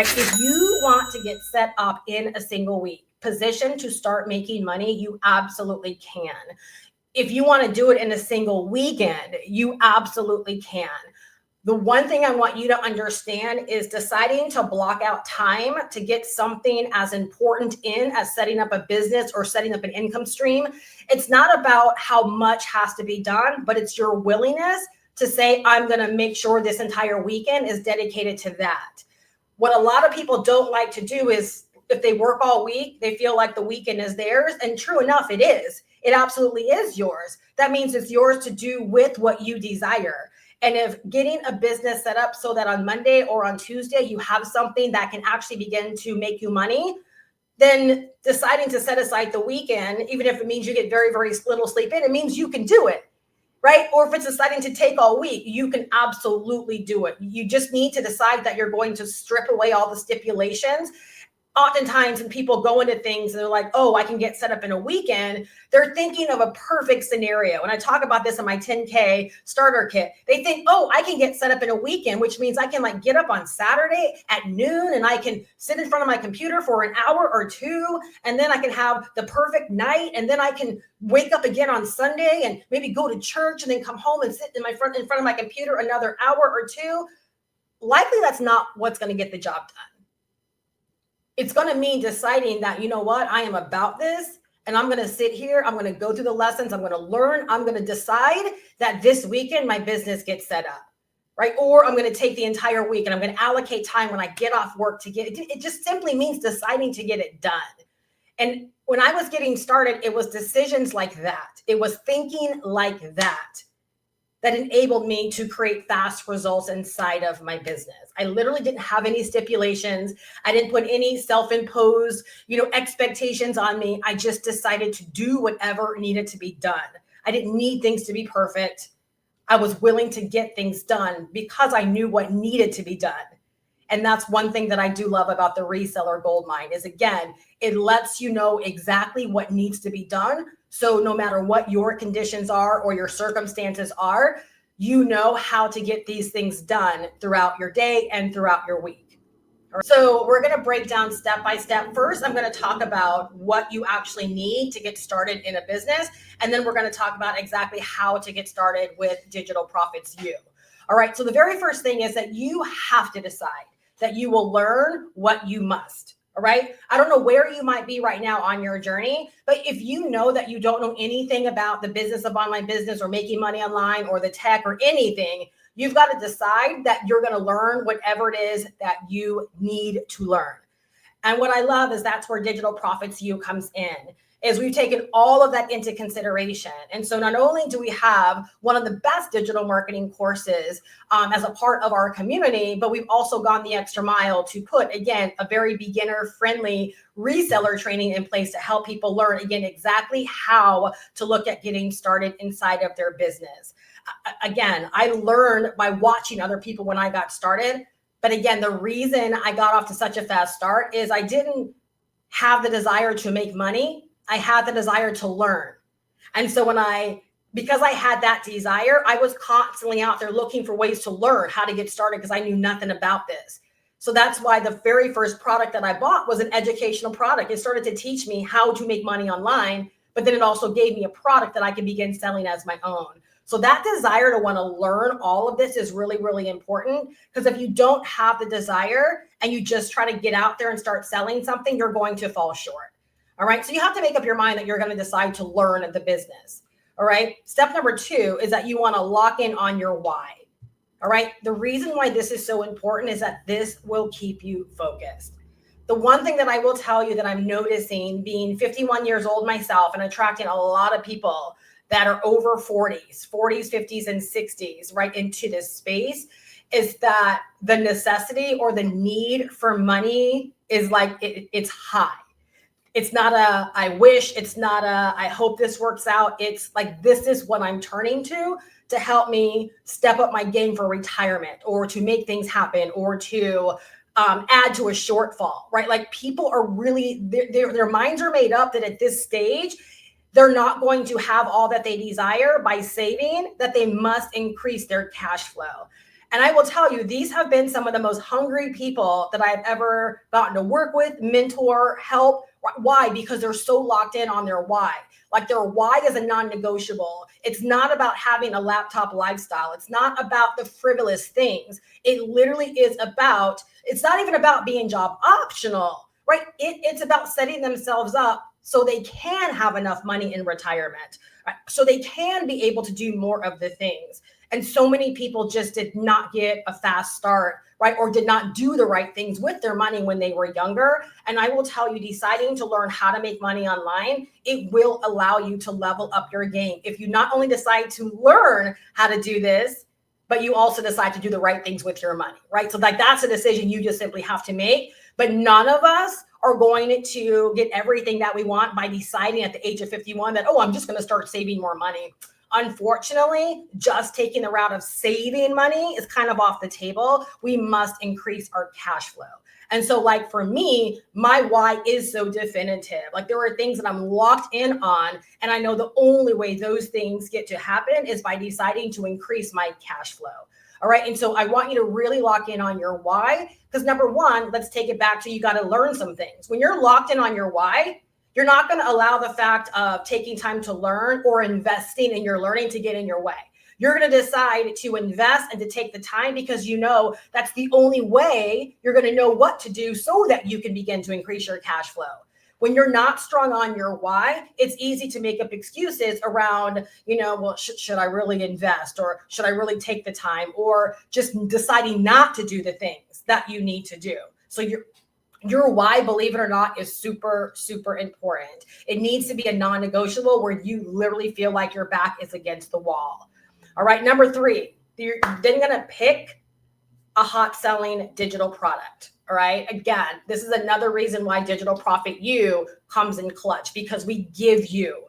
If you want to get set up in a single week, positioned to start making money, you absolutely can. If you want to do it in a single weekend, you absolutely can. The one thing I want you to understand is deciding to block out time to get something as important in as setting up a business or setting up an income stream. It's not about how much has to be done, but it's your willingness to say, I'm going to make sure this entire weekend is dedicated to that. What a lot of people don't like to do is if they work all week, they feel like the weekend is theirs. And true enough, it is. It absolutely is yours. That means it's yours to do with what you desire. And if getting a business set up so that on Monday or on Tuesday, you have something that can actually begin to make you money, then deciding to set aside the weekend, even if it means you get very, very little sleep in, it means you can do it. Right? Or if it's deciding to take all week, you can absolutely do it. You just need to decide that you're going to strip away all the stipulations. Oftentimes when people go into things and they're like, oh, I can get set up in a weekend, they're thinking of a perfect scenario. And I talk about this in my 10K starter kit. They think, oh, I can get set up in a weekend, which means I can like get up on Saturday at noon and I can sit in front of my computer for an hour or two. And then I can have the perfect night. And then I can wake up again on Sunday and maybe go to church and then come home and sit in front of my computer another hour or two. Likely that's not what's going to get the job done. It's going to mean deciding that, you know what, I am about this and I'm going to sit here. I'm going to go through the lessons. I'm going to learn. I'm going to decide that this weekend my business gets set up, right? Or I'm going to take the entire week and I'm going to allocate time when I get off work to get it. It just simply means deciding to get it done. And when I was getting started, it was decisions like that. It was thinking like that enabled me to create fast results inside of my business. I literally didn't have any stipulations. I didn't put any self-imposed, expectations on me. I just decided to do whatever needed to be done. I didn't need things to be perfect. I was willing to get things done because I knew what needed to be done. And that's one thing that I do love about the reseller gold mine is, again, it lets you know exactly what needs to be done. So no matter what your conditions are or your circumstances are, you know how to get these things done throughout your day and throughout your week. So we're going to break down step by step. First, I'm going to talk about what you actually need to get started in a business. And then we're going to talk about exactly how to get started with Digital Profits U. All right. So the very first thing is that you have to decide that you will learn what you must. All right. I don't know where you might be right now on your journey, but if you know that you don't know anything about the business of online business or making money online or the tech or anything, you've got to decide that you're going to learn whatever it is that you need to learn. And what I love is that's where Digital Profits U comes in. Is we've taken all of that into consideration. And so not only do we have one of the best digital marketing courses as a part of our community, but we've also gone the extra mile to put, again, a very beginner-friendly reseller training in place to help people learn, again, exactly how to look at getting started inside of their business. Again, I learned by watching other people when I got started. But again, the reason I got off to such a fast start is I didn't have the desire to make money. I had the desire to learn. And so because I had that desire, I was constantly out there looking for ways to learn how to get started because I knew nothing about this. So that's why the very first product that I bought was an educational product. It started to teach me how to make money online, but then it also gave me a product that I could begin selling as my own. So that desire to want to learn all of this is really, really important, because if you don't have the desire and you just try to get out there and start selling something, you're going to fall short. All right. So you have to make up your mind that you're going to decide to learn the business. All right. Step number 2 is that you want to lock in on your why. All right. The reason why this is so important is that this will keep you focused. The one thing that I will tell you that I'm noticing, being 51 years old myself and attracting a lot of people that are over 40s, 50s, and 60s, right, into this space, is that the necessity or the need for money is like, it's high. It's not a, I wish, it's not a, I hope this works out. It's like, this is what I'm turning to help me step up my game for retirement or to make things happen or to add to a shortfall, right? Like people are really, their minds are made up that at this stage, they're not going to have all that they desire by saving, that they must increase their cash flow. And I will tell you, these have been some of the most hungry people that I've ever gotten to work with, mentor, help. Why? Because they're so locked in on their why. Like their why is a non-negotiable. It's not about having a laptop lifestyle. It's not about the frivolous things. It literally is about, it's not even about being job optional, right? It's about setting themselves up so they can have enough money in retirement, right? So they can be able to do more of the things. And so many people just did not get a fast start, right? Or did not do the right things with their money when they were younger. And I will tell you, deciding to learn how to make money online, it will allow you to level up your game. If you not only decide to learn how to do this, but you also decide to do the right things with your money, right? So like that's a decision you just simply have to make. But none of us are going to get everything that we want by deciding at the age of 51 that, oh, I'm just going to start saving more money. Unfortunately, just taking the route of saving money is kind of off the table. We must increase our cash flow. And so like for me, my why is so definitive. Like there are things that I'm locked in on, and I know the only way those things get to happen is by deciding to increase my cash flow. All right. And so I want you to really lock in on your why, because number one, let's take it back to, you got to learn some things. When you're locked in on your why, you're not going to allow the fact of taking time to learn or investing in your learning to get in your way. You're going to decide to invest and to take the time because you know that's the only way you're going to know what to do so that you can begin to increase your cash flow. When you're not strong on your why, it's easy to make up excuses around, well, should I really invest, or should I really take the time, or just deciding not to do the things that you need to do. So your why, believe it or not, is super, super important. It needs to be a non-negotiable where you literally feel like your back is against the wall. All right. Number 3, you're then going to pick a hot selling digital product. All right. Again, this is another reason why Digital Profit You comes in clutch, because we give you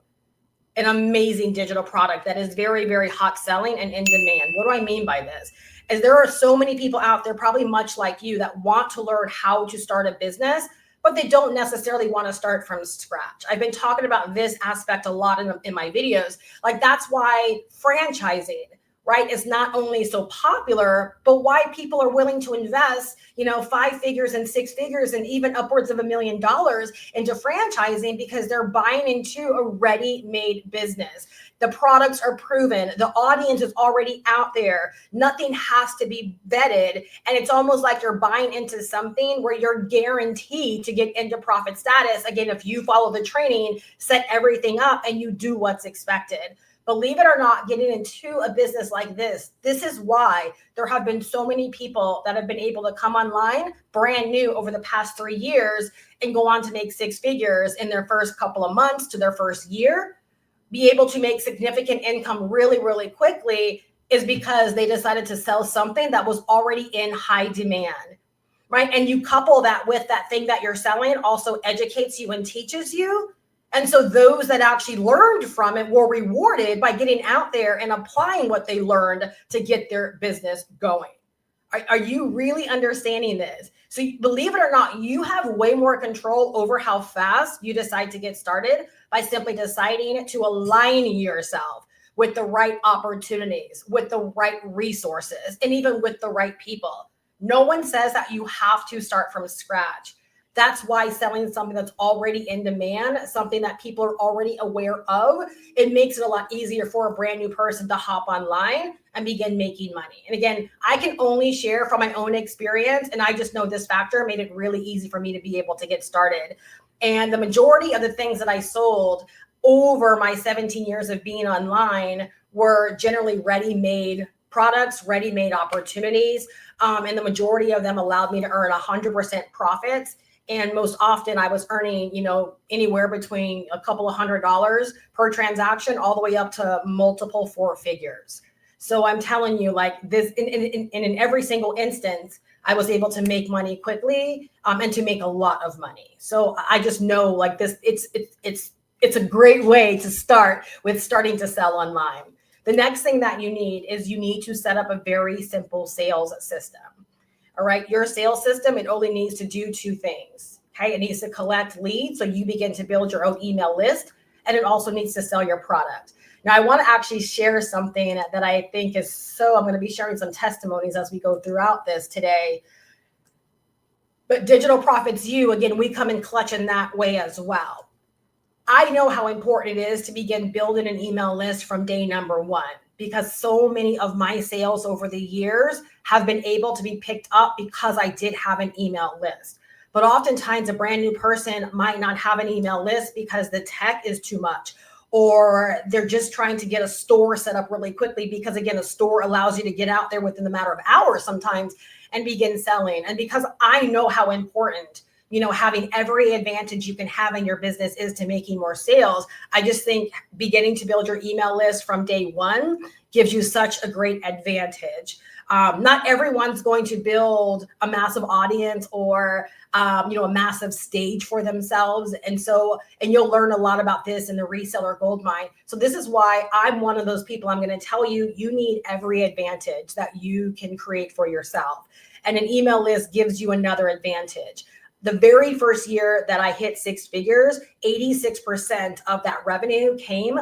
an amazing digital product that is very, very hot selling and in demand. What do I mean by this? Is there are so many people out there, probably much like you, that want to learn how to start a business, but they don't necessarily want to start from scratch. I've been talking about this aspect a lot in my videos. Like that's why franchising, right, is not only so popular, but why people are willing to invest, 5 figures and 6 figures and even upwards of $1 million into franchising, because they're buying into a ready-made business. The products are proven. The audience is already out there. Nothing has to be vetted. And it's almost like you're buying into something where you're guaranteed to get into profit status. Again, if you follow the training, set everything up, and you do what's expected. Believe it or not, getting into a business like this is why there have been so many people that have been able to come online brand new over the past 3 years and go on to make 6 figures in their first couple of months to their first year. Be able to make significant income really, really quickly is because they decided to sell something that was already in high demand, right? And you couple that with that thing that you're selling also educates you and teaches you. And so those that actually learned from it were rewarded by getting out there and applying what they learned to get their business going. Are you really understanding this? So believe it or not, you have way more control over how fast you decide to get started by simply deciding to align yourself with the right opportunities, with the right resources, and even with the right people. No one says that you have to start from scratch. That's why selling something that's already in demand, something that people are already aware of, it makes it a lot easier for a brand new person to hop online and begin making money. And again, I can only share from my own experience, and I just know this factor made it really easy for me to be able to get started. And the majority of the things that I sold over my 17 years of being online were generally ready-made products, ready-made opportunities. And the majority of them allowed me to earn 100% profits. And most often I was earning, anywhere between a couple of $100s per transaction, all the way up to multiple 4 figures. So I'm telling you, like this, in every single instance, I was able to make money quickly and to make a lot of money. So I just know, like this, it's a great way to start with starting to sell online. The next thing that you need is you need to set up a very simple sales system. All right. Your sales system, it only needs to do 2 things. Okay. It needs to collect leads so you begin to build your own email list. And it also needs to sell your product. Now, I want to actually share something that I think is so, I'm going to be sharing some testimonies as we go throughout this today. But Digital Profits You, again, we come in clutch in that way as well. I know how important it is to begin building an email list from day number one, because so many of my sales over the years have been able to be picked up because I did have an email list. But oftentimes a brand new person might not have an email list because the tech is too much, or they're just trying to get a store set up really quickly, because again, a store allows you to get out there within the matter of hours sometimes and begin selling. And because I know how important, having every advantage you can have in your business is to making more sales, I just think beginning to build your email list from day one gives you such a great advantage. Not everyone's going to build a massive audience or a massive stage for themselves. And you'll learn a lot about this in the Reseller Goldmine. So this is why I'm one of those people. I'm going to tell you, you need every advantage that you can create for yourself. And an email list gives you another advantage. The very first year that I hit six figures, 86% of that revenue came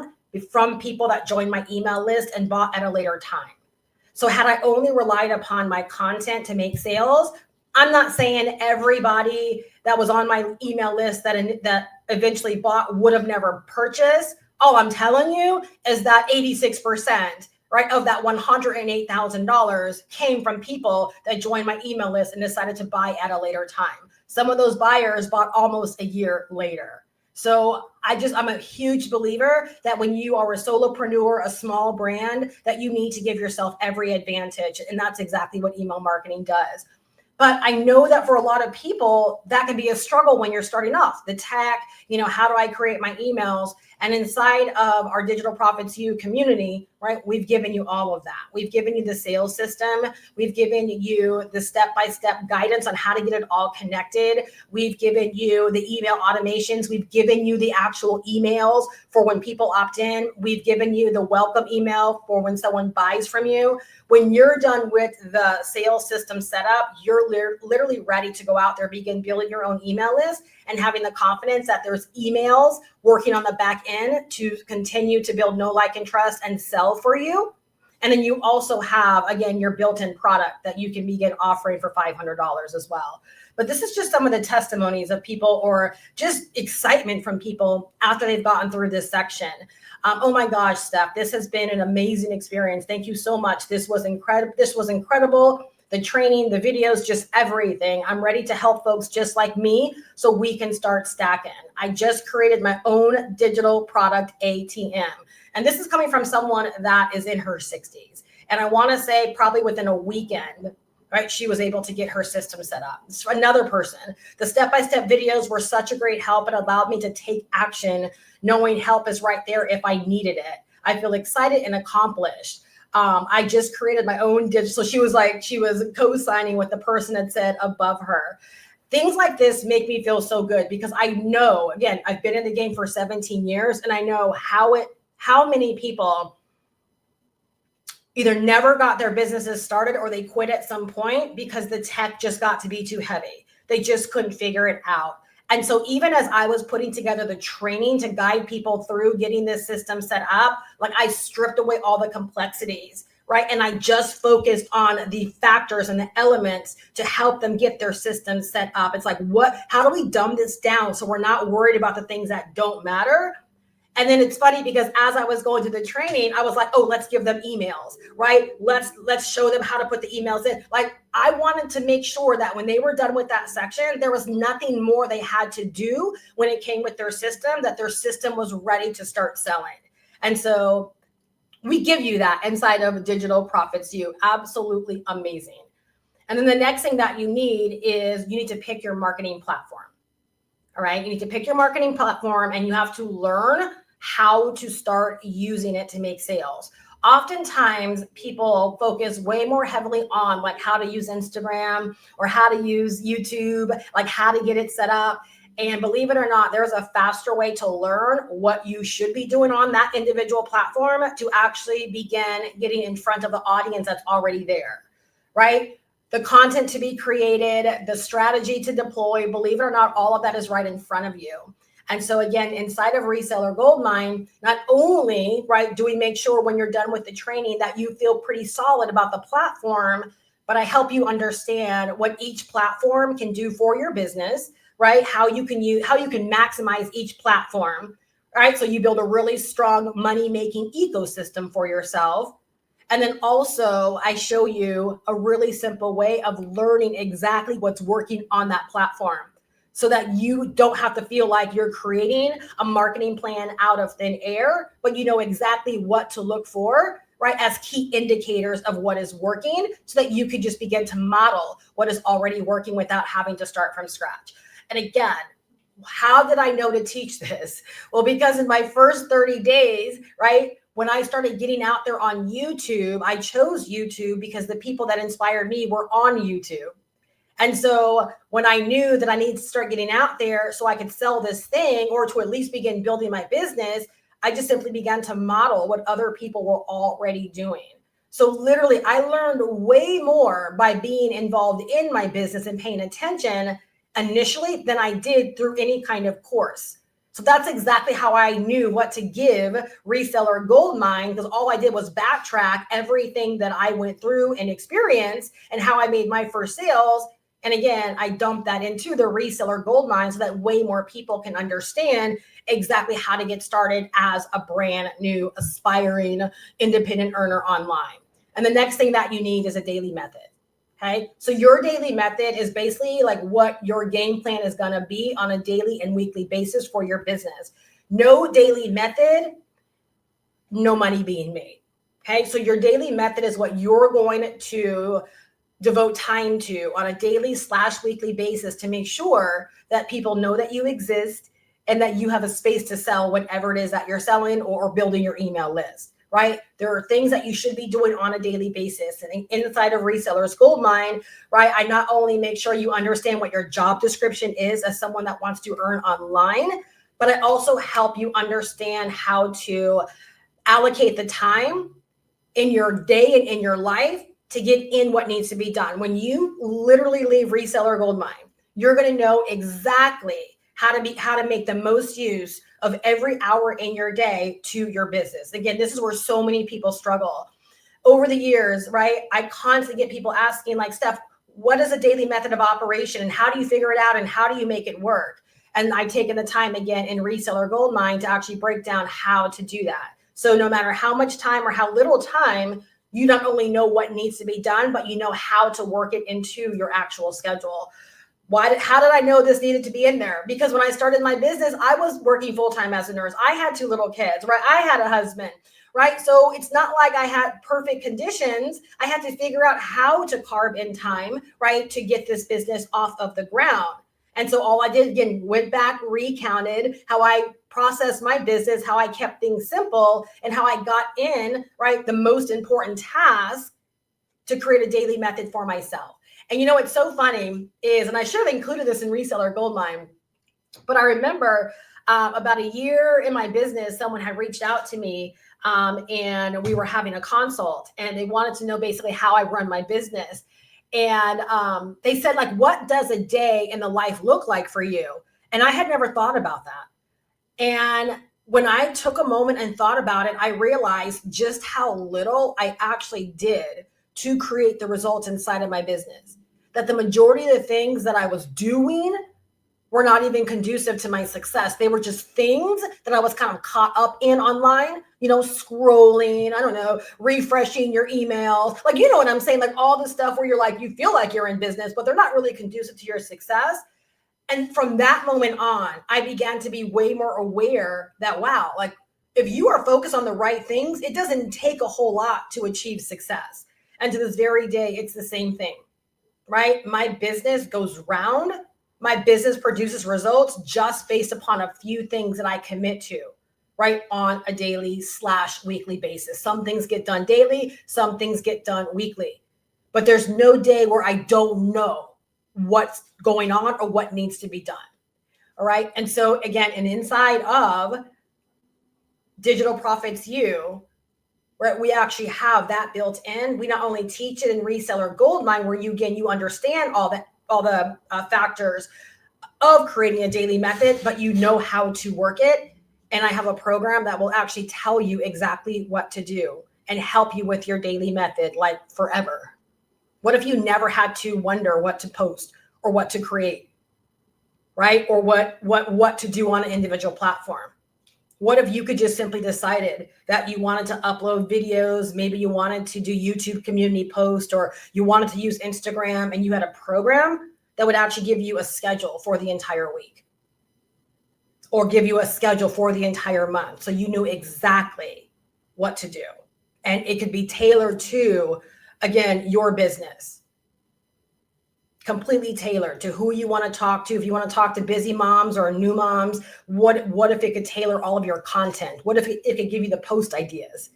from people that joined my email list and bought at a later time. So had I only relied upon my content to make sales, I'm not saying everybody that was on my email list that eventually bought would have never purchased. All I'm telling you is that 86%, right, of that $108,000 came from people that joined my email list and decided to buy at a later time. Some of those buyers bought almost a year later. So I'm a huge believer that when you are a solopreneur, a small brand, that you need to give yourself every advantage. And that's exactly what email marketing does. But I know that for a lot of people, that can be a struggle when you're starting off. The tech, how do I create my emails? And inside of our Digital Profits You community, right, we've given you all of that. We've given you the sales system. We've given you the step-by-step guidance on how to get it all connected. We've given you the email automations. We've given you the actual emails for when people opt in. We've given you the welcome email for when someone buys from you. When you're done with the sales system set up, you're literally ready to go out there, begin building your own email list and having the confidence that there's emails working on the back end to continue to build know, like, and trust and sell for you. And then you also have, again, your built-in product that you can begin offering for $500 as well. But this is just some of the testimonies of people, or just excitement from people after they've gotten through this section. Oh my gosh, Steph, this has been an amazing experience. Thank you so much. This was incredible. The training, the videos, just everything. I'm ready to help folks just like me so we can start stacking. I just created my own digital product ATM. And this is coming from someone that is in her 60s. And I want to say probably within a weekend, right, she was able to get her system set up. It's another person. The step-by-step videos were such a great help. It allowed me to take action, knowing help is right there if I needed it. I feel excited and accomplished. I just created my own digital. So she was co-signing what the person had said above her. Things like this make me feel so good, because I know, again, I've been in the game for 17 years and I know how many people either never got their businesses started or they quit at some point because the tech just got to be too heavy. They just couldn't figure it out. And so even as I was putting together the training to guide people through getting this system set up, like, I stripped away all the complexities, right? And I just focused on the factors and the elements to help them get their system set up. It's like, how do we dumb this down so we're not worried about the things that don't matter? And then it's funny because as I was going to the training, I was like, oh, let's give them emails, right? Let's show them how to put the emails in. Like, I wanted to make sure that when they were done with that section, there was nothing more they had to do when it came with their system, that their system was ready to start selling. And so we give you that inside of Digital Profits You. Absolutely amazing. And then the next thing that you need is you need to pick your marketing platform. All right. You need to pick your marketing platform and you have to learn how to start using it to make sales. Oftentimes people focus way more heavily on like how to use Instagram or how to use YouTube, like how to get it set up. And believe it or not, there's a faster way to learn what you should be doing on that individual platform to actually begin getting in front of the audience that's already there, right? The content to be created, the strategy to deploy, believe it or not, all of that is right in front of you. And so again, inside of Reseller Goldmine, not only, right, do we make sure when you're done with the training that you feel pretty solid about the platform, but I help you understand what each platform can do for your business, right? How you can maximize each platform, right? So you build a really strong money-making ecosystem for yourself. And then also I show you a really simple way of learning exactly what's working on that platform, so that you don't have to feel like you're creating a marketing plan out of thin air, but you know exactly what to look for, right, as key indicators of what is working, so that you could just begin to model what is already working without having to start from scratch. And again, how did I know to teach this? Well, because in my first 30 days, right, when I started getting out there on YouTube, I chose YouTube because the people that inspired me were on YouTube. And so when I knew that I needed to start getting out there so I could sell this thing, or to at least begin building my business, I just simply began to model what other people were already doing. So literally, I learned way more by being involved in my business and paying attention initially than I did through any kind of course. So that's exactly how I knew what to give Reseller Goldmine, because all I did was backtrack everything that I went through and experienced and how I made my first sales. And again, I dumped that into the Reseller Goldmine so that way more people can understand exactly how to get started as a brand new aspiring independent earner online. And the next thing that you need is a daily method. Okay. So your daily method is basically like what your game plan is going to be on a daily and weekly basis for your business. No daily method, no money being made. Okay. So your daily method is what you're going to devote time to on a daily / weekly basis to make sure that people know that you exist and that you have a space to sell whatever it is that you're selling, or building your email list, right? There are things that you should be doing on a daily basis. And inside of Resellers Goldmine, right, I not only make sure you understand what your job description is as someone that wants to earn online, but I also help you understand how to allocate the time in your day and in your life to get in what needs to be done. When you literally leave Reseller Goldmine, you're going to know exactly how to make the most use of every hour in your day to your business. Again, this is where so many people struggle. Over the years, right, I constantly get people asking like, Steph, what is a daily method of operation and how do you figure it out and how do you make it work? And I've taken the time again in Reseller Goldmine to actually break down how to do that. So no matter how much time or how little time, you not only know what needs to be done, but you know how to work it into your actual schedule. How did I know this needed to be in there? Because when I started my business, I was working full-time as a nurse. I had 2 little kids, right? I had a husband, right? So it's not like I had perfect conditions. I had to figure out how to carve in time, right, to get this business off of the ground. And so all I did, again, went back, recounted how I processed my business, how I kept things simple, and how I got in, right, the most important task to create a daily method for myself. And you know what's so funny is, and I should have included this in Reseller Goldmine, but I remember about a year in my business, someone had reached out to me and we were having a consult and they wanted to know basically how I run my business. And they said, like, what does a day in the life look like for you? And I had never thought about that. And when I took a moment and thought about it, I realized just how little I actually did to create the results inside of my business. That the majority of the things that I was doing were not even conducive to my success. They were just things that I was kind of caught up in online, you know, scrolling, I don't know, refreshing your emails. Like, you know what I'm saying? Like all the stuff where you're like, you feel like you're in business, but they're not really conducive to your success. And from that moment on, I began to be way more aware that, wow, like if you are focused on the right things, it doesn't take a whole lot to achieve success. And to this very day, it's the same thing, right? My business goes round. My business produces results just based upon a few things that I commit to, right, on a daily / weekly basis. Some things get done daily, some things get done weekly. But there's no day where I don't know what's going on or what needs to be done. All right. And so again, and inside of Digital Profits U, right, we actually have that built in. We not only teach it in Reseller Goldmine, where you understand all the factors of creating a daily method, but you know how to work it. And I have a program that will actually tell you exactly what to do and help you with your daily method, like forever. What if you never had to wonder what to post or what to create, right? Or what to do on an individual platform? What if you could just simply decided that you wanted to upload videos, maybe you wanted to do YouTube community post, or you wanted to use Instagram, and you had a program that would actually give you a schedule for the entire week or give you a schedule for the entire month. So you knew exactly what to do. And it could be tailored to, again, your business. Completely tailored to who you want to talk to. If you want to talk to busy moms or new moms, what if it could tailor all of your content? What if it could give you the post ideas,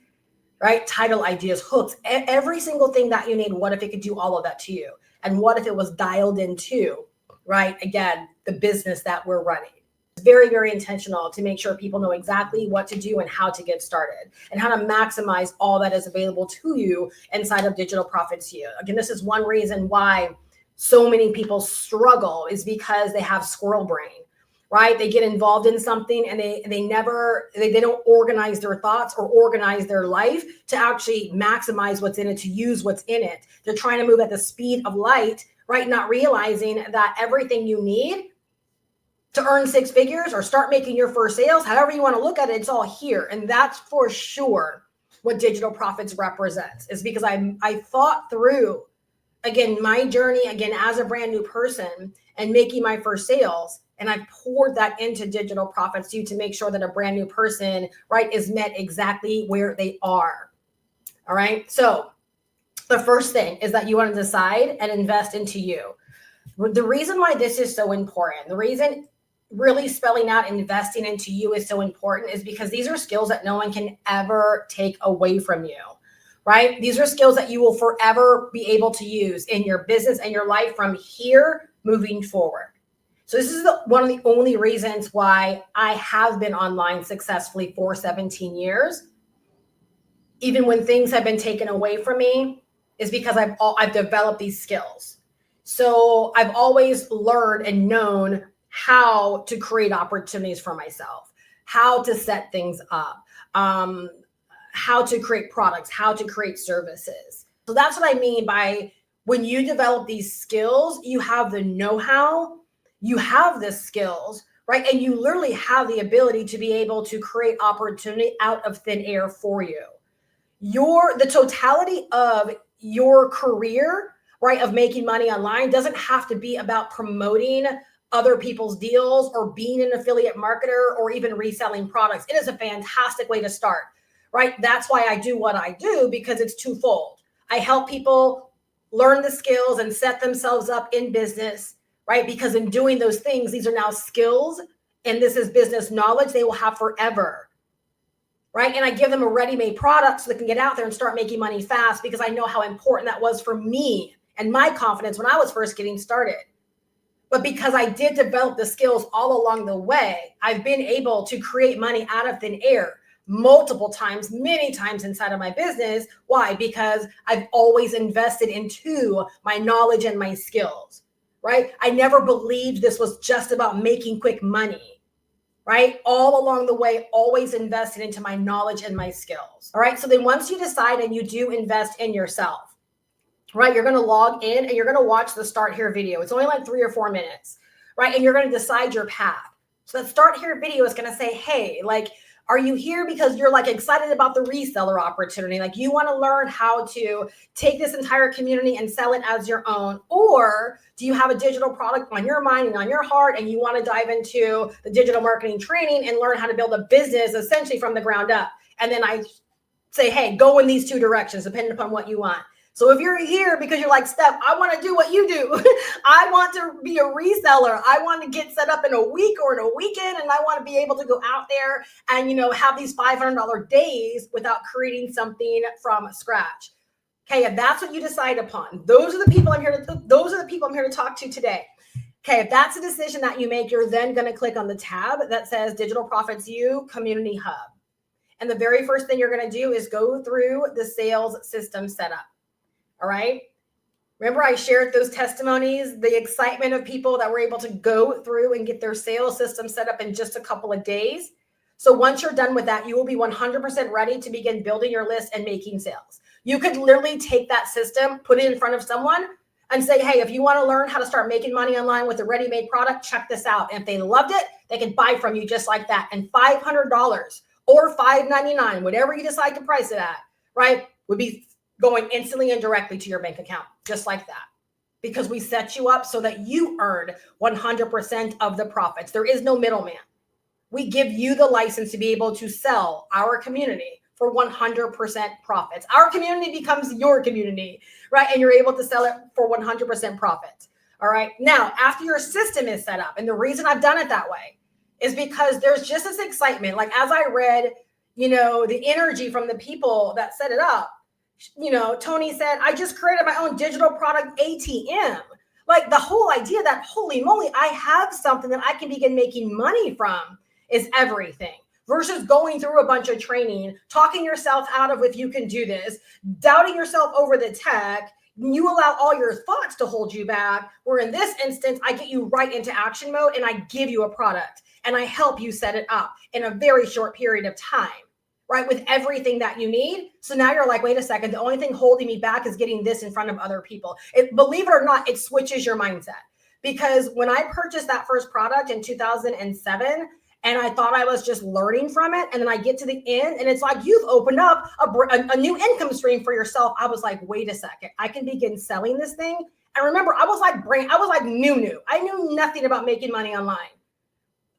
right? Title ideas, hooks, every single thing that you need. What if it could do all of that to you? And what if it was dialed into, right? Again, the business that we're running. It's very, very intentional to make sure people know exactly what to do and how to get started and how to maximize all that is available to you inside of Digital Profits U. Again, this is one reason why so many people struggle, is because they have squirrel brain, right? They get involved in something and they don't organize their thoughts or organize their life to actually maximize what's in it, to use what's in it. They're trying to move at the speed of light, right? Not realizing that everything you need to earn six figures or start making your first sales, however you want to look at it, it's all here. And that's for sure what Digital Profits represents, is because I thought through, again, my journey, again, as a brand new person and making my first sales. And I poured that into Digital Profits U to make sure that a brand new person, right, is met exactly where they are. All right. So the first thing is that you want to decide and invest into you. The reason why this is so important, the reason really spelling out investing into you is so important, is because these are skills that no one can ever take away from you. Right? These are skills that you will forever be able to use in your business and your life from here moving forward. So this is one of the only reasons why I have been online successfully for 17 years. Even when things have been taken away from me, is because I've developed these skills. So I've always learned and known how to create opportunities for myself, how to set things up, how to create products, how to create services. So that's what I mean by when you develop these skills, you have the know-how, you have the skills, right? And you literally have the ability to be able to create opportunity out of thin air for you. The totality of your career, right, of making money online doesn't have to be about promoting other people's deals or being an affiliate marketer or even reselling products. It is a fantastic way to start. Right? That's why I do what I do, because it's twofold. I help people learn the skills and set themselves up in business, right? Because in doing those things, these are now skills and this is business knowledge they will have forever, right? And I give them a ready-made product so they can get out there and start making money fast, because I know how important that was for me and my confidence when I was first getting started. But because I did develop the skills all along the way, I've been able to create money out of thin air multiple times, many times inside of my business. Why? Because I've always invested into my knowledge and my skills, right? I never believed this was just about making quick money, right? All along the way, always invested into my knowledge and my skills. All right. So then once you decide and you do invest in yourself, right, you're going to log in and you're going to watch the Start Here video. It's only like 3 or 4 minutes, right? And you're going to decide your path. So that Start Here video is going to say, hey, like, are you here because you're like excited about the reseller opportunity? Like you want to learn how to take this entire community and sell it as your own? Or do you have a digital product on your mind and on your heart and you want to dive into the digital marketing training and learn how to build a business essentially from the ground up? And then I say, hey, go in these two directions, depending upon what you want. So if you're here because you're like, Steph, I want to do what you do. I want to be a reseller. I want to get set up in a week or in a weekend. And I want to be able to go out there and, have these $500 days without creating something from scratch. Okay. If that's what you decide upon, those are the people I'm here to talk to today. Okay. If that's a decision that you make, you're then going to click on the tab that says Digital Profits U Community Hub. And the very first thing you're going to do is go through the sales system setup. All right. Remember I shared those testimonies, the excitement of people that were able to go through and get their sales system set up in just a couple of days. So once you're done with that, you will be 100% ready to begin building your list and making sales. You could literally take that system, put it in front of someone and say, hey, if you want to learn how to start making money online with a ready-made product, check this out. And if they loved it, they can buy from you just like that. And $500 or $599, whatever you decide to price it at, right, would be going instantly and directly to your bank account, just like that. Because we set you up so that you earn 100% of the profits. There is no middleman. We give you the license to be able to sell our community for 100% profits. Our community becomes your community, right? And you're able to sell it for 100% profits. All right. Now, after your system is set up, and the reason I've done it that way is because there's just this excitement. Like as I read, the energy from the people that set it up, Tony said, I just created my own digital product ATM. Like the whole idea that, holy moly, I have something that I can begin making money from is everything. Versus going through a bunch of training, talking yourself out of if you can do this, doubting yourself over the tech, you allow all your thoughts to hold you back. Where in this instance, I get you right into action mode and I give you a product and I help you set it up in a very short period of time, right? With everything that you need. So now you're like, wait a second, the only thing holding me back is getting this in front of other people. Believe it or not, it switches your mindset. Because when I purchased that first product in 2007, and I thought I was just learning from it. And then I get to the end and it's like, you've opened up a new income stream for yourself. I was like, wait a second, I can begin selling this thing. And remember, I was like new. I knew nothing about making money online.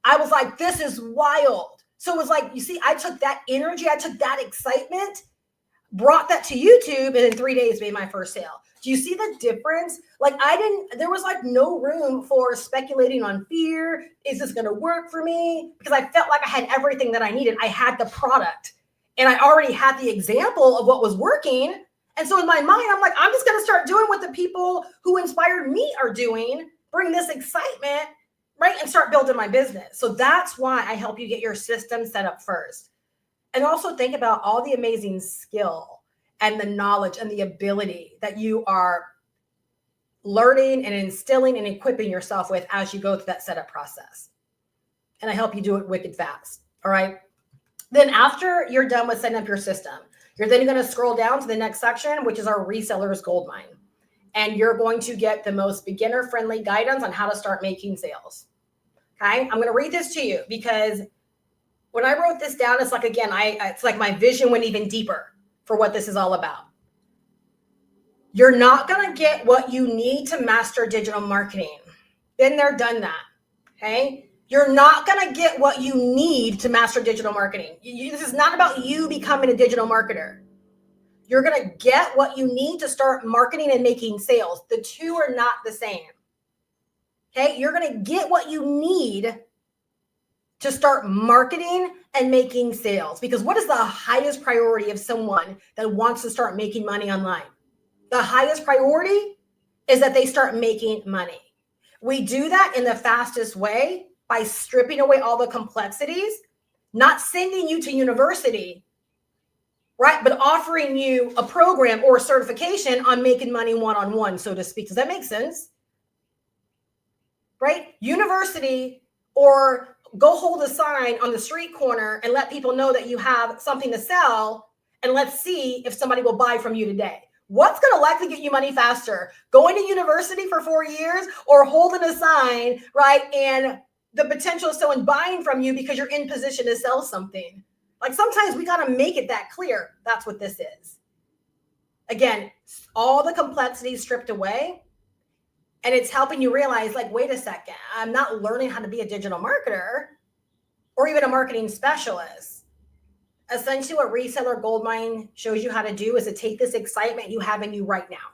I was like, this is wild. So it was like, you see, I took that energy, I took that excitement, brought that to YouTube, and in 3 days made my first sale. Do you see the difference? Like there was like no room for speculating on fear. Is this going to work for me? Because I felt like I had everything that I needed. I had the product and I already had the example of what was working. And so in my mind, I'm like, I'm just going to start doing what the people who inspired me are doing, bring this excitement, right? And start building my business. So that's why I help you get your system set up first. And also think about all the amazing skill and the knowledge and the ability that you are learning and instilling and equipping yourself with as you go through that setup process. And I help you do it wicked fast. All right. Then after you're done with setting up your system, you're then going to scroll down to the next section, which is our reseller's goldmine. And you're going to get the most beginner-friendly guidance on how to start making sales. Okay. I'm going to read this to you because when I wrote this down, it's like, again, it's like my vision went even deeper for what this is all about. You're not going to get what you need to master digital marketing. Been there, done that. Okay. You're not going to get what you need to master digital marketing. This is not about you becoming a digital marketer. You're going to get what you need to start marketing and making sales. The two are not the same. Okay. You're going to get what you need to start marketing and making sales. Because what is the highest priority of someone that wants to start making money online? The highest priority is that they start making money. We do that in the fastest way by stripping away all the complexities, not sending you to university, right? But offering you a program or a certification on making money one-on-one, so to speak. Does that make sense? Right? University or go hold a sign on the street corner and let people know that you have something to sell, and let's see if somebody will buy from you today. What's going to likely get you money faster? Going to university for 4 years or holding a sign, right? And the potential of someone buying from you because you're in position to sell something. Like sometimes we got to make it that clear. That's what this is. Again, all the complexity stripped away. And it's helping you realize, like, wait a second, I'm not learning how to be a digital marketer or even a marketing specialist. Essentially, what Reseller Goldmine shows you how to do is to take this excitement you have in you right now,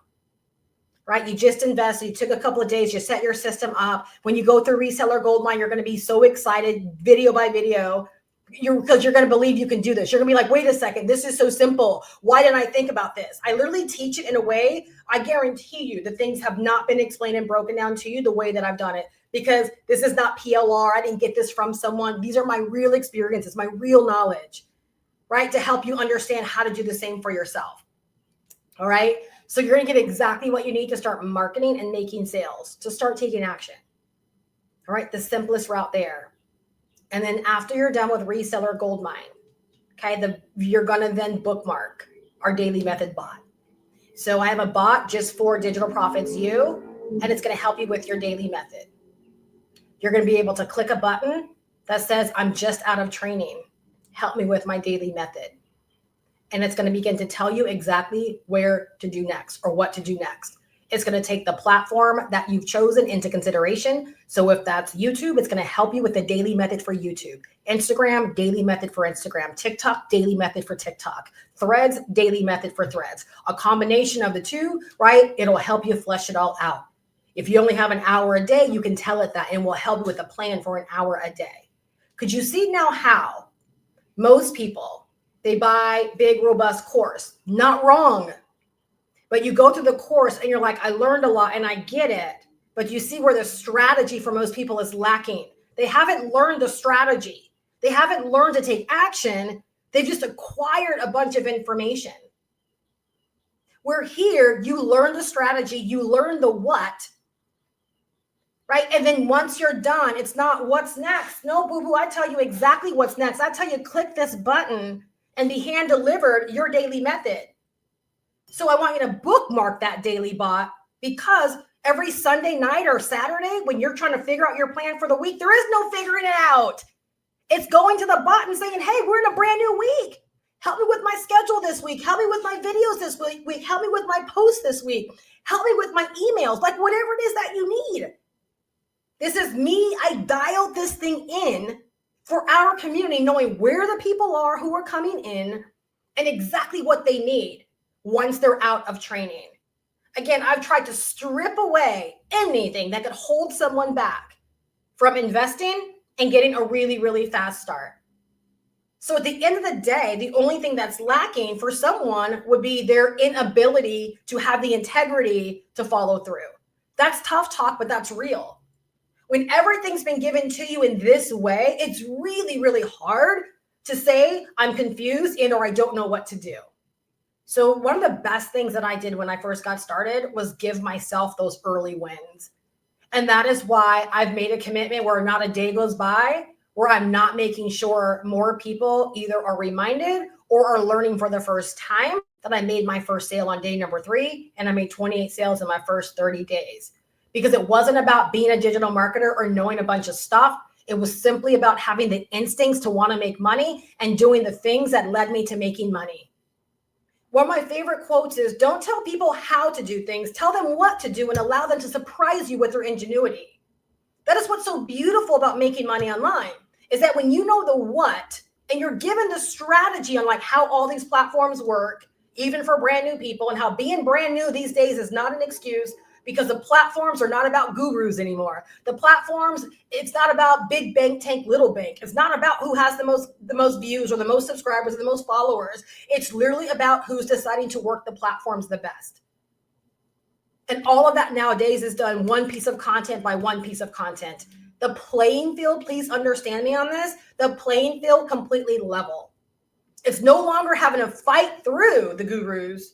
right? You just invested, you took a couple of days, you set your system up. When you go through Reseller Goldmine, you're going to be so excited, video by video, because you're going to believe you can do this. You're going to be like, wait a second, this is so simple. Why didn't I think about this? I literally teach it in a way, I guarantee you the things have not been explained and broken down to you the way that I've done it, because this is not PLR. I didn't get this from someone. These are my real experiences, my real knowledge, right? To help you understand how to do the same for yourself. All right. So you're going to get exactly what you need to start marketing and making sales, to start taking action. All right, the simplest route there. And then after you're done with Reseller Goldmine, okay, you're going to then bookmark our daily method bot. So I have a bot just for Digital Profits You, and it's going to help you with your daily method. You're going to be able to click a button that says, I'm just out of training. Help me with my daily method. And it's going to begin to tell you exactly where to do next or what to do next. It's going to take the platform that you've chosen into consideration. So if that's YouTube, it's going to help you with the daily method for YouTube. Instagram, daily method for Instagram. TikTok, daily method for TikTok. Threads, daily method for Threads. A combination of the two, right? It'll help you flesh it all out. If you only have an hour a day, you can tell it that, and we'll help you with a plan for an hour a day. Could you see now how most people, they buy big, robust course? Not wrong. But you go through the course and you're like, I learned a lot and I get it. But you see where the strategy for most people is lacking. They haven't learned the strategy. They haven't learned to take action. They've just acquired a bunch of information. Where here, you learn the strategy, you learn the what, right? And then once you're done, it's not what's next. No, boo-boo, I tell you exactly what's next. I tell you, click this button and be hand delivered your daily method. So I want you to bookmark that daily bot, because every Sunday night or Saturday, when you're trying to figure out your plan for the week, there is no figuring it out. It's going to the bot and saying, hey, we're in a brand new week. Help me with my schedule this week. Help me with my videos this week. Help me with my posts this week. Help me with my emails, like whatever it is that you need. This is me. I dialed this thing in for our community, knowing where the people are who are coming in and exactly what they need once they're out of training. Again, I've tried to strip away anything that could hold someone back from investing and getting a really, really fast start. So at the end of the day, the only thing that's lacking for someone would be their inability to have the integrity to follow through. That's tough talk, but that's real. When everything's been given to you in this way, it's really, really hard to say, I'm confused and or I don't know what to do. So one of the best things that I did when I first got started was give myself those early wins. And that is why I've made a commitment where not a day goes by where I'm not making sure more people either are reminded or are learning for the first time that I made my first sale on day number 3, and I made 28 sales in my first 30 days. Because it wasn't about being a digital marketer or knowing a bunch of stuff. It was simply about having the instincts to want to make money and doing the things that led me to making money. One of my favorite quotes is, don't tell people how to do things, tell them what to do and allow them to surprise you with their ingenuity. That is what's so beautiful about making money online, is that when you know the what and you're given the strategy on like how all these platforms work, even for brand new people, and how being brand new these days is not an excuse, because the platforms are not about gurus anymore. The platforms, it's not about big bank, tank, little bank. It's not about who has the most views or the most subscribers or the most followers. It's literally about who's deciding to work the platforms the best. And all of that nowadays is done one piece of content by one piece of content. The playing field, please understand me on this, the playing field completely level. It's no longer having to fight through the gurus.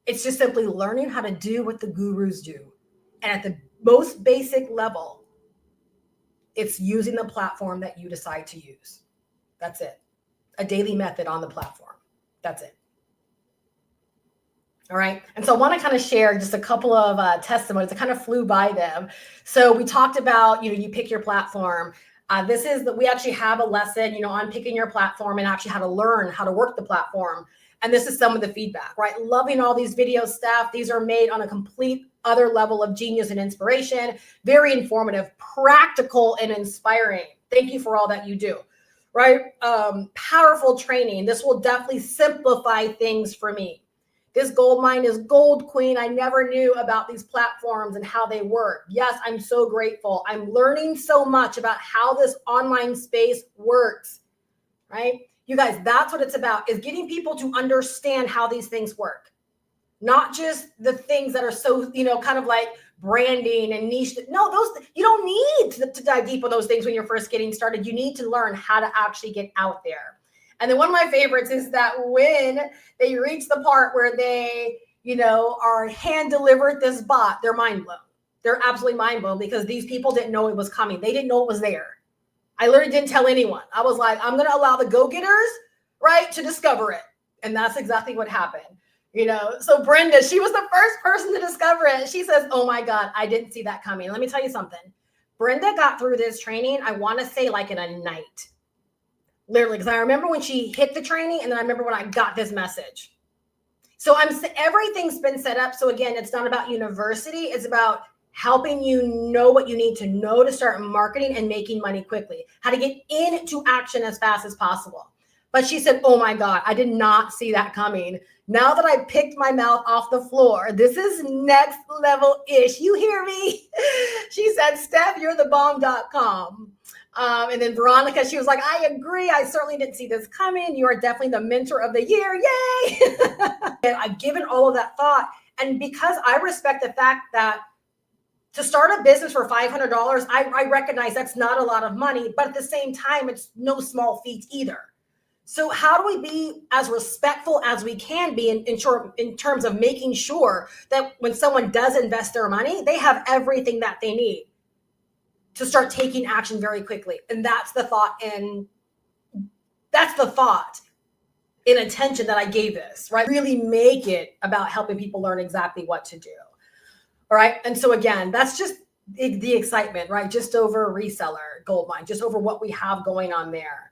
It's just simply learning how to do what the gurus do. And at the most basic level, it's using the platform that you decide to use. That's it. A daily method on the platform. That's it. All right. And so I want to kind of share just a couple of testimonies. I kind of flew by them. So we talked about, you pick your platform. We actually have a lesson, on picking your platform and actually how to learn how to work the platform. And this is some of the feedback, right? Loving all these video stuff. These are made on a complete other level of genius and inspiration. Very informative, practical, and inspiring. Thank you for all that you do, right? Powerful training. This will definitely simplify things for me. This gold mine is gold, queen. I never knew about these platforms and how they work. Yes, I'm so grateful. I'm learning so much about how this online space works, right? You guys, that's what it's about, is getting people to understand how these things work. Not just the things that are so, kind of like branding and niche. No, you don't need to dive deep on those things when you're first getting started. You need to learn how to actually get out there. And then one of my favorites is that when they reach the part where they, are hand delivered this bot, they're mind blown. They're absolutely mind blown because these people didn't know it was coming. They didn't know it was there. I literally didn't tell anyone. I was like, I'm going to allow the go-getters, right, to discover it. And that's exactly what happened. So Brenda, she was the first person to discover it. She says, oh my God, I didn't see that coming. Let me tell you something. Brenda got through this training, I want to say like in a night. Literally, because I remember when she hit the training and then I remember when I got this message. So everything's been set up. So again, it's not about university. It's about helping you know what you need to know to start marketing and making money quickly, how to get into action as fast as possible. But she said, oh my God, I did not see that coming. Now that I picked my mouth off the floor, this is next level-ish. You hear me? She said, Steph, you're the bomb.com. And then Veronica, she was like, I agree. I certainly didn't see this coming. You are definitely the mentor of the year. Yay. And I've given all of that thought. And because I respect the fact that to start a business for $500, I recognize that's not a lot of money, but at the same time, it's no small feat either. So how do we be as respectful as we can be in terms of making sure that when someone does invest their money, they have everything that they need to start taking action very quickly? And that's the thought and attention that I gave this, right? Really make it about helping people learn exactly what to do. All right. And so again, that's just the excitement, right? Just over Reseller Goldmine, just over what we have going on there.